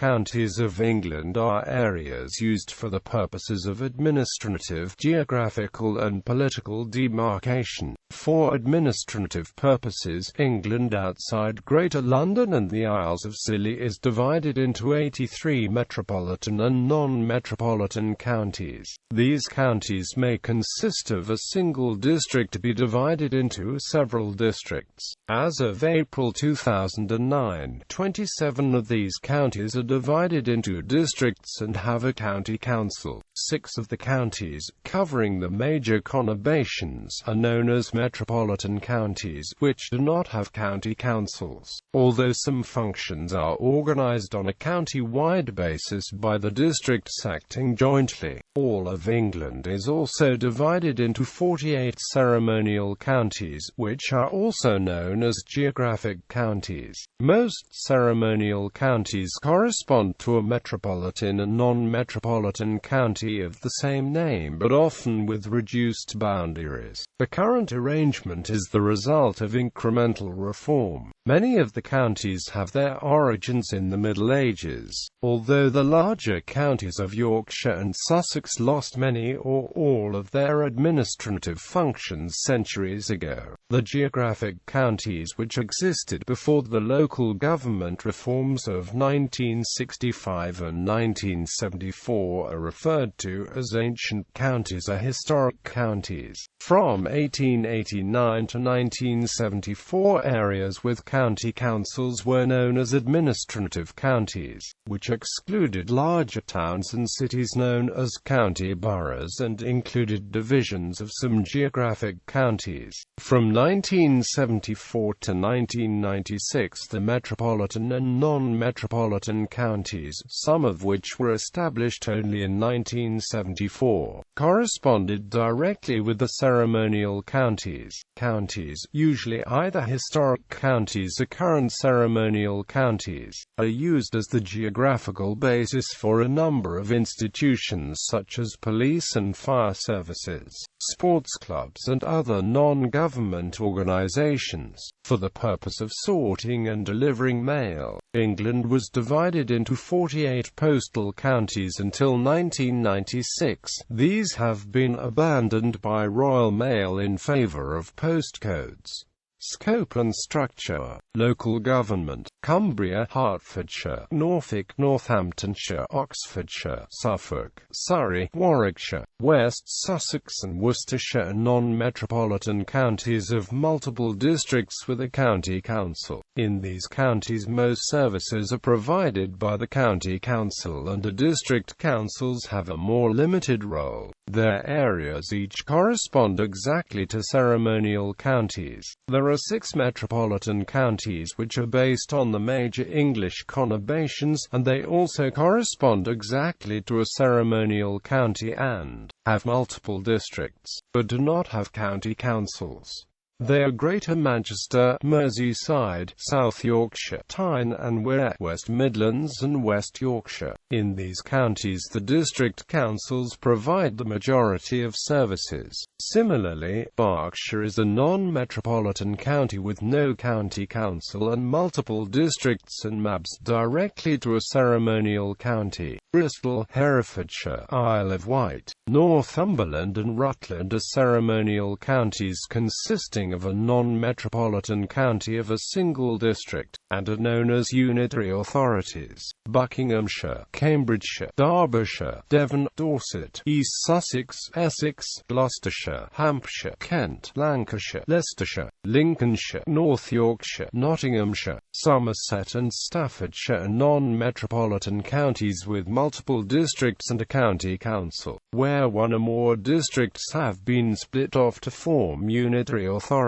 counties of England are areas used for the purposes of administrative, geographical and political demarcation. For administrative purposes, England outside Greater London and the Isles of Scilly is divided into 83 metropolitan and non-metropolitan counties. These counties may consist of a single district to be divided into several districts. As of April 2009, 27 of these counties are divided into districts and have a county council. 6 of the counties, covering the major conurbations, are known as metropolitan counties, which do not have county councils, although some functions are organized on a county-wide basis by the districts acting jointly. All of England is also divided into 48 ceremonial counties, which are also known as geographic counties. Most ceremonial counties correspond to a metropolitan and non-metropolitan county of the same name, but often with reduced boundaries. The current arrangement is the result of incremental reform. Many of the counties have their origins in the Middle Ages, although the larger counties of Yorkshire and Sussex lost many or all of their administrative functions centuries ago. The geographic counties which existed before the local government reforms of 1965 and 1974 are referred to as ancient counties or historic counties. From 1889 to 1974, areas with county councils were known as administrative counties, which excluded larger towns and cities known as county boroughs and included divisions of some geographic counties. From 1974 to 1996, the metropolitan and non-metropolitan counties, some of which were established only in 1974, corresponded directly with the ceremonial counties. Counties, usually either historic counties or current ceremonial counties, are used as the geographical basis for a number of institutions such as police and fire services, sports clubs and other non-government organizations. For the purpose of sorting and delivering mail, England was divided into 48 postal counties until 1996. These have been abandoned by Royal Mail in favor of postcodes. Scope and structure. Local government: Cumbria, Hertfordshire, Norfolk, Northamptonshire, Oxfordshire, Suffolk, Surrey, Warwickshire, West Sussex and Worcestershire. Non-metropolitan counties of multiple districts with a county council. In these counties most services are provided by the county council and the district councils have a more limited role. Their areas each correspond exactly to ceremonial counties. There are 6 metropolitan counties which are based on the major English conurbations, and they also correspond exactly to a ceremonial county and have multiple districts, but do not have county councils. They are Greater Manchester, Merseyside, South Yorkshire, Tyne and Wear, West Midlands and West Yorkshire. In these counties the district councils provide the majority of services. Similarly, Berkshire is a non-metropolitan county with no county council and multiple districts and maps directly to a ceremonial county. Bristol, Herefordshire, Isle of Wight, Northumberland and Rutland are ceremonial counties consisting of a non-metropolitan county of a single district, and are known as unitary authorities. Buckinghamshire, Cambridgeshire, Derbyshire, Devon, Dorset, East Sussex, Essex, Gloucestershire, Hampshire, Kent, Lancashire, Leicestershire, Lincolnshire, North Yorkshire, Nottinghamshire, Somerset and Staffordshire are non-metropolitan counties with multiple districts and a county council, where one or more districts have been split off to form unitary authorities.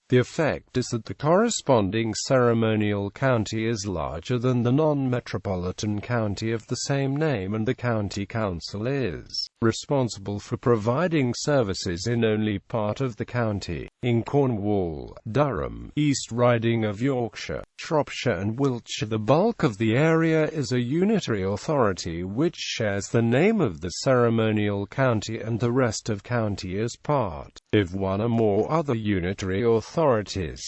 The effect is that the corresponding ceremonial county is larger than the non-metropolitan county of the same name, and the county council is responsible for providing services in only part of the county. In Cornwall, Durham, East Riding of Yorkshire, Shropshire and Wiltshire, the bulk of the area is a unitary authority which shares the name of the ceremonial county and the rest of county as part of one or more other unitary authorities.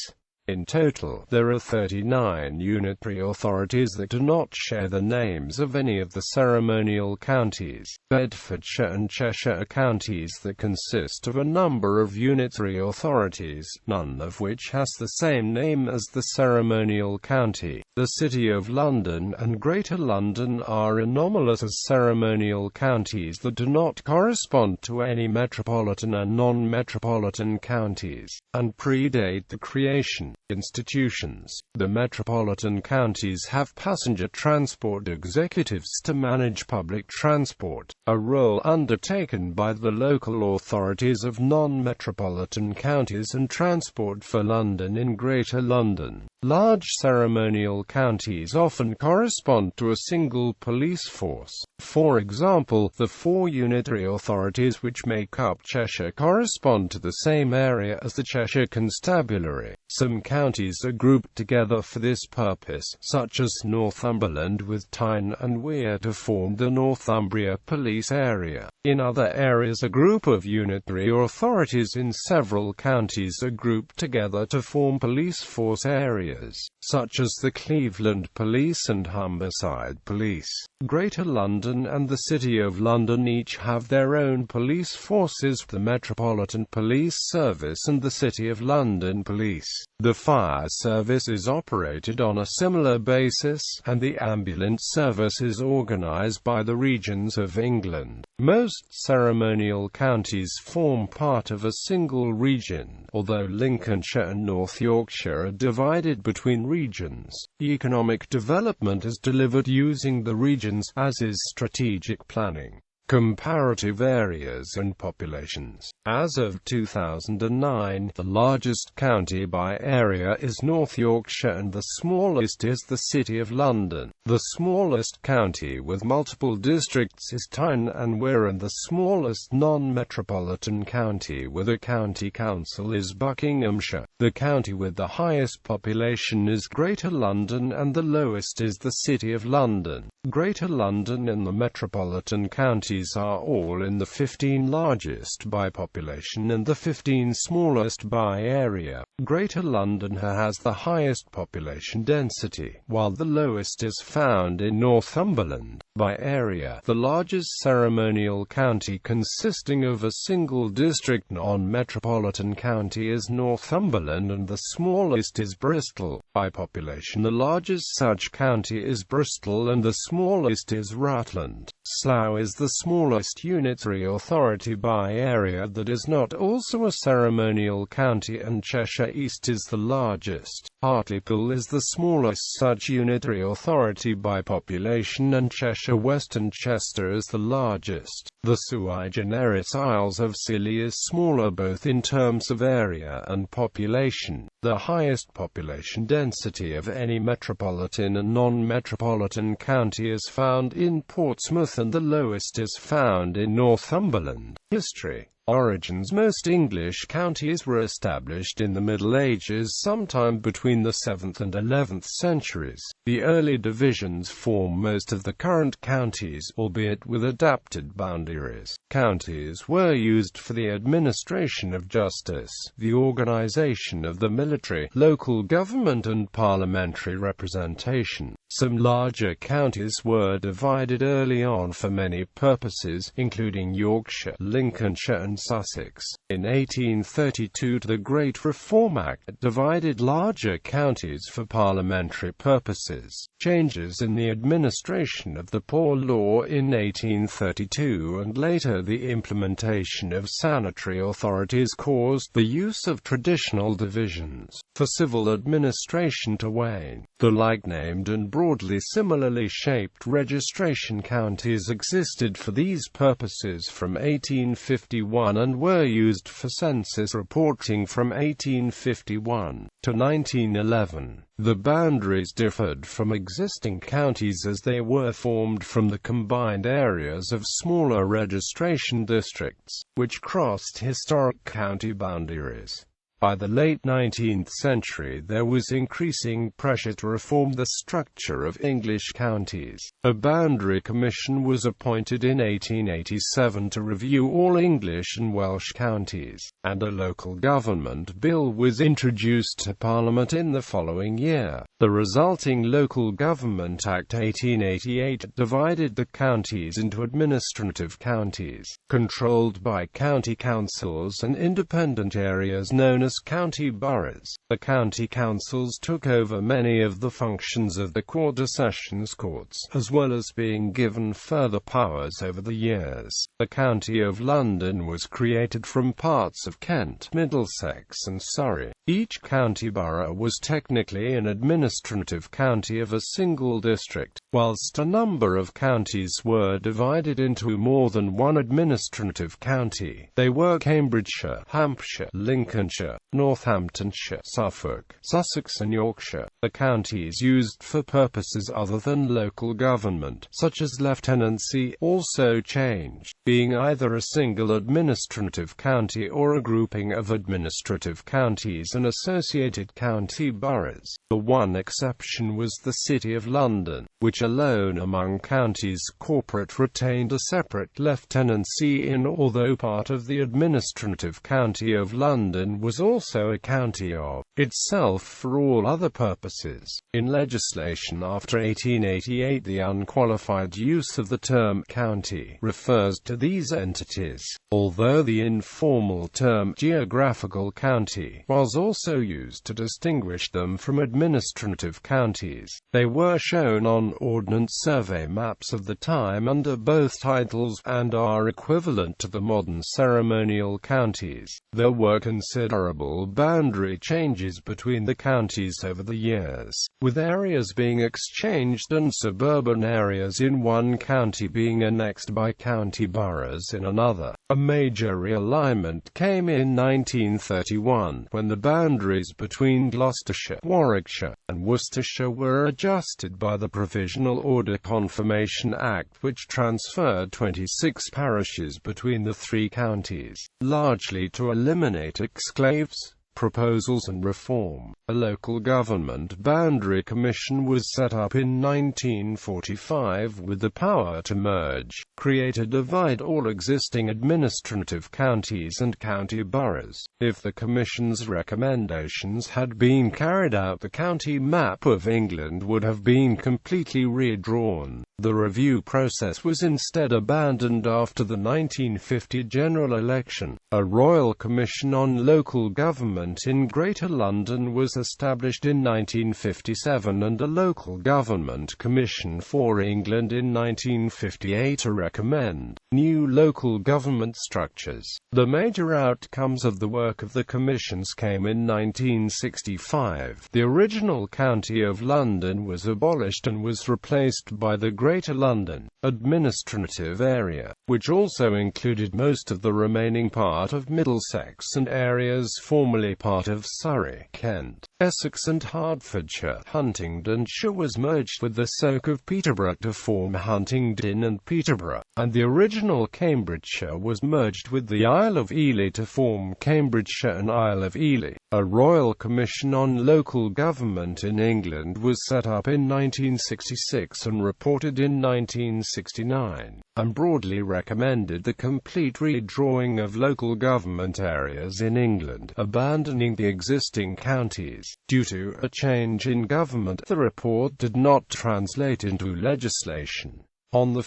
In total, there are 39 unitary authorities that do not share the names of any of the ceremonial counties. Bedfordshire and Cheshire are counties that consist of a number of unitary authorities, none of which has the same name as the ceremonial county. The City of London and Greater London are anomalous as ceremonial counties that do not correspond to any metropolitan and non-metropolitan counties, and predate the creation. Institutions. The metropolitan counties have passenger transport executives to manage public transport, a role undertaken by the local authorities of non-metropolitan counties, and Transport for London in Greater London. Large ceremonial counties often correspond to a single police force. For example, the 4 unitary authorities which make up Cheshire correspond to the same area as the Cheshire Constabulary. Some counties are grouped together for this purpose, such as Northumberland with Tyne and Wear to form the Northumbria Police Area. In other areas, a group of unitary authorities in several counties are grouped together to form police force areas, such as the Cleveland Police and Humberside Police. Greater London and the City of London each have their own police forces, the Metropolitan Police Service and the City of London Police. The fire service is operated on a similar basis, and the ambulance service is organised by the regions of England. Most ceremonial counties form part of a single region, although Lincolnshire and North Yorkshire are divided between regions. Economic development is delivered using the regions, as is strategic planning. Comparative areas and populations. As of 2009, the largest county by area is North Yorkshire and the smallest is the City of London. The smallest county with multiple districts is Tyne and Wear, and the smallest non-metropolitan county with a county council is Buckinghamshire. The county with the highest population is Greater London and the lowest is the City of London. Greater London and the metropolitan counties are all in the 15 largest by population and the 15 smallest by area. Greater London has the highest population density, while the lowest is found in Northumberland. By area, the largest ceremonial county consisting of a single district non-metropolitan county is Northumberland and the smallest is Bristol. By population, the largest such county is Bristol and the smallest is Rutland. Slough is the smallest unitary authority by area that is not also a ceremonial county, and Cheshire East is the largest. Hartlepool is the smallest such unitary authority by population, and Cheshire West and Chester is the largest. The sui generis Isles of Scilly is smaller both in terms of area and population. The highest population density of any metropolitan and non-metropolitan county is found in Portsmouth and the lowest is found in Northumberland. History. Origins. Most English counties were established in the Middle Ages sometime between the 7th and 11th centuries. The early divisions form most of the current counties, albeit with adapted boundaries. Counties were used for the administration of justice, the organization of the military, local government and parliamentary representation. Some larger counties were divided early on for many purposes, including Yorkshire, Lincolnshire and Sussex. In 1832 the Great Reform Act divided larger counties for parliamentary purposes. Changes in the administration of the Poor Law in 1832 and later the implementation of sanitary authorities caused the use of traditional divisions for civil administration to wane. The like-named and broadly similarly shaped registration counties existed for these purposes from 1851 and were used for census reporting from 1851 to 1911. The boundaries differed from existing counties as they were formed from the combined areas of smaller registration districts, which crossed historic county boundaries. By the late 19th century there was increasing pressure to reform the structure of English counties. A boundary commission was appointed in 1887 to review all English and Welsh counties, and a local government bill was introduced to Parliament in the following year. The resulting Local Government Act 1888 divided the counties into administrative counties, controlled by county councils, and independent areas known as county boroughs. The county councils took over many of the functions of the Quarter Sessions Courts, as well as being given further powers over the years. The County of London was created from parts of Kent, Middlesex and Surrey. Each county borough was technically an administrative county of a single district, whilst a number of counties were divided into more than one administrative county. They were Cambridgeshire, Hampshire, Lincolnshire, Northamptonshire, Suffolk, Sussex and Yorkshire. The counties used for purposes other than local government, such as lieutenancy, also changed, being either a single administrative county or a grouping of administrative counties and associated county boroughs. The one exception was the City of London, which alone among counties corporate retained a separate lieutenancy in, although part of the administrative county of London was also a county of itself for all other purposes. In legislation after 1888, the unqualified use of the term county refers to these entities, although the informal term geographical county was also used to distinguish them from administrative counties. They were shown on Ordnance Survey maps of the time under both titles, and are equivalent to the modern ceremonial counties. There were considerable boundary changes between the counties over the years, with areas being exchanged and suburban areas in one county being annexed by county boroughs in another. A major realignment came in 1931, when the boundaries between Gloucestershire, Warwickshire, and Worcestershire were adjusted by the Provisional Order Confirmation Act, which transferred 26 parishes between the three counties, largely to eliminate exclaves. Proposals and reform. A local government boundary commission was set up in 1945 with the power to merge, create or divide all existing administrative counties and county boroughs. If the commission's recommendations had been carried out, the county map of England would have been completely redrawn. The review process was instead abandoned after the 1950 general election. A Royal Commission on Local Government in Greater London was established in 1957, and a Local Government Commission for England in 1958 to recommend new local government structures. The major outcomes of the work of the commissions came in 1965. The original County of London was abolished and was replaced by the Greater London administrative area, which also included most of the remaining part of Middlesex and areas formerly part of Surrey, Kent, Essex and Hertfordshire. Huntingdonshire was merged with the Soak of Peterborough to form Huntingdon and Peterborough, and the original Cambridgeshire was merged with the Isle of Ely to form Cambridgeshire and Isle of Ely. A Royal Commission on Local Government in England was set up in 1966 and reported in 1969, and broadly recommended the complete redrawing of local government areas in England, abandoning the existing counties. Due to a change in government, the report did not translate into legislation. On 1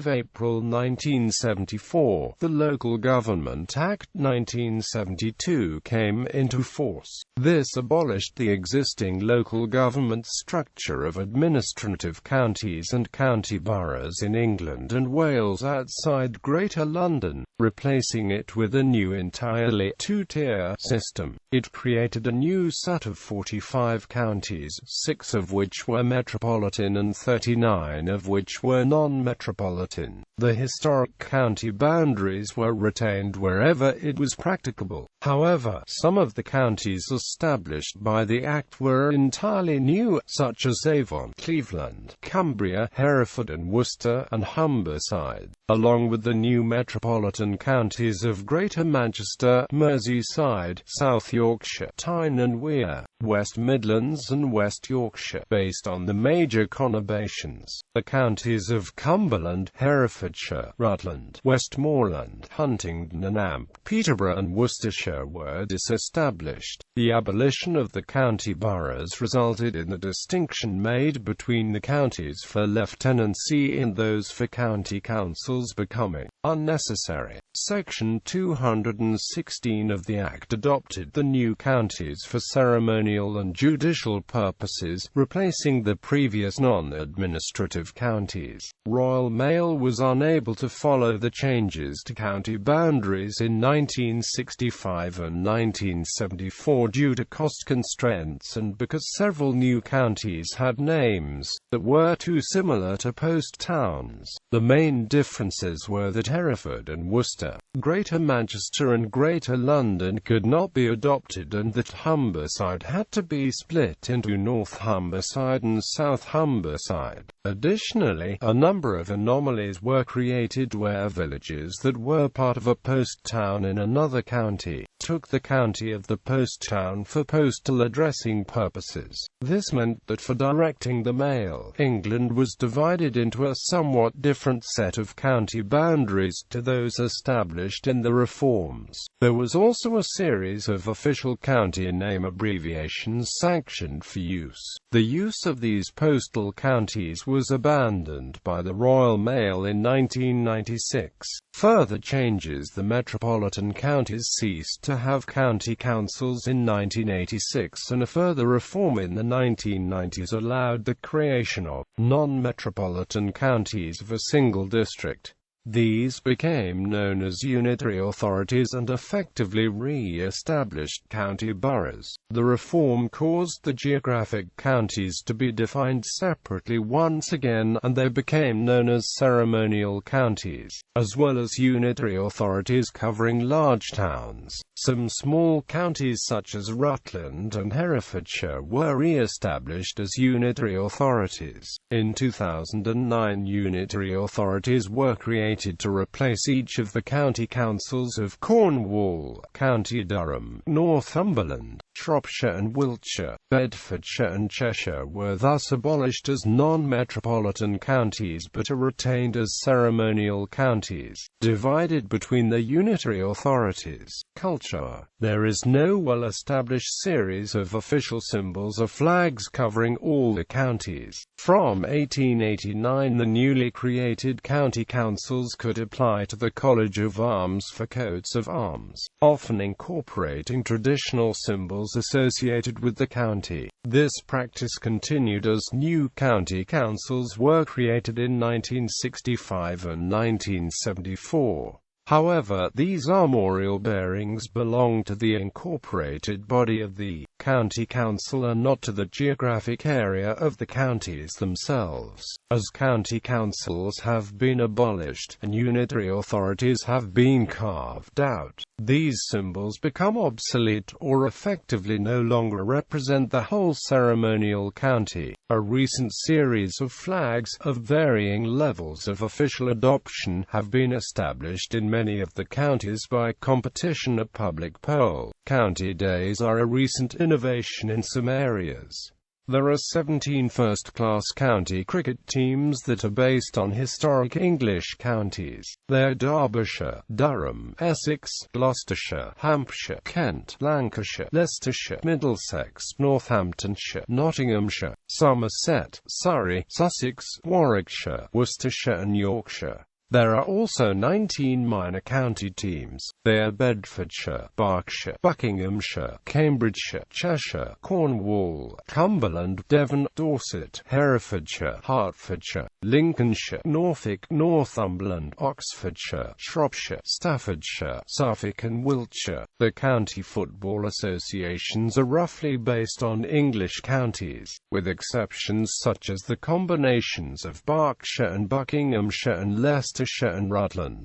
April 1974, the Local Government Act 1972 came into force. This abolished the existing local government structure of administrative counties and county boroughs in England and Wales outside Greater London, replacing it with a new entirely two-tier system. It created a new set of 45 counties, 6 of which were metropolitan and 39 of which were non-metropolitan. The historic county boundaries were retained wherever it was practicable. However, some of the counties established by the Act were entirely new, such as Avon, Cleveland, Cumbria, Hereford and Worcester, and Humberside. Along with the new metropolitan metropolitan counties of Greater Manchester, Merseyside, South Yorkshire, Tyne and Wear, West Midlands and West Yorkshire, based on the major conurbations. The counties of Cumberland, Herefordshire, Rutland, Westmoreland, Huntingdon and Peterborough and Worcestershire were disestablished. The abolition of the county boroughs resulted in the distinction made between the counties for lieutenancy and those for county councils becoming unnecessary. Section 216 of the Act adopted the new counties for ceremonial and judicial purposes, replacing the previous non-administrative counties. Royal Mail was unable to follow the changes to county boundaries in 1965 and 1974 due to cost constraints and because several new counties had names that were too similar to post towns. The main differences were that Hereford and Worcester, Greater Manchester and Greater London could not be adopted and that Humberside had to be split into North Humberside and South Humberside. Additionally, a number of anomalies were created where villages that were part of a post town in another county took the county of the post town for postal addressing purposes. This meant that for directing the mail, England was divided into a somewhat different set of county boundaries to those established in the reforms. There was also a series of official county name abbreviations sanctioned for use. The use of these postal counties was abandoned by the Royal Mail in 1996. Further changes: the metropolitan counties ceased to have county councils in 1986, and a further reform in the 1990s allowed the creation of non-metropolitan counties of a single district. These became known as unitary authorities and effectively re-established county boroughs. The reform caused the geographic counties to be defined separately once again, and they became known as ceremonial counties, as well as unitary authorities covering large towns. Some small counties such as Rutland and Herefordshire were re-established as unitary authorities. In 2009, unitary authorities were created to replace each of the county councils of Cornwall, County Durham, Northumberland, Shropshire and Wiltshire. Bedfordshire and Cheshire were thus abolished as non-metropolitan counties but are retained as ceremonial counties, divided between the unitary authorities. Culture. There is no well-established series of official symbols or flags covering all the counties. From 1889, the newly created county councils could apply to the College of Arms for coats of arms, often incorporating traditional symbols associated with the county. This practice continued as new county councils were created in 1965 and 1974. However, these armorial bearings belong to the incorporated body of the county council and not to the geographic area of the counties themselves. As county councils have been abolished and unitary authorities have been carved out, these symbols become obsolete or effectively no longer represent the whole ceremonial county. A recent series of flags of varying levels of official adoption have been established in many of the counties by competition at public poll. County days are a recent innovation in some areas. There are 17 first-class county cricket teams that are based on historic English counties. They are Derbyshire, Durham, Essex, Gloucestershire, Hampshire, Kent, Lancashire, Leicestershire, Middlesex, Northamptonshire, Nottinghamshire, Somerset, Surrey, Sussex, Warwickshire, Worcestershire and Yorkshire. There are also 19 minor county teams. They are Bedfordshire, Berkshire, Buckinghamshire, Cambridgeshire, Cheshire, Cornwall, Cumberland, Devon, Dorset, Herefordshire, Hertfordshire, Lincolnshire, Norfolk, Northumberland, Oxfordshire, Shropshire, Staffordshire, Suffolk and Wiltshire. The county football associations are roughly based on English counties, with exceptions such as the combinations of Berkshire and Buckinghamshire and Leicestershire and Rutland.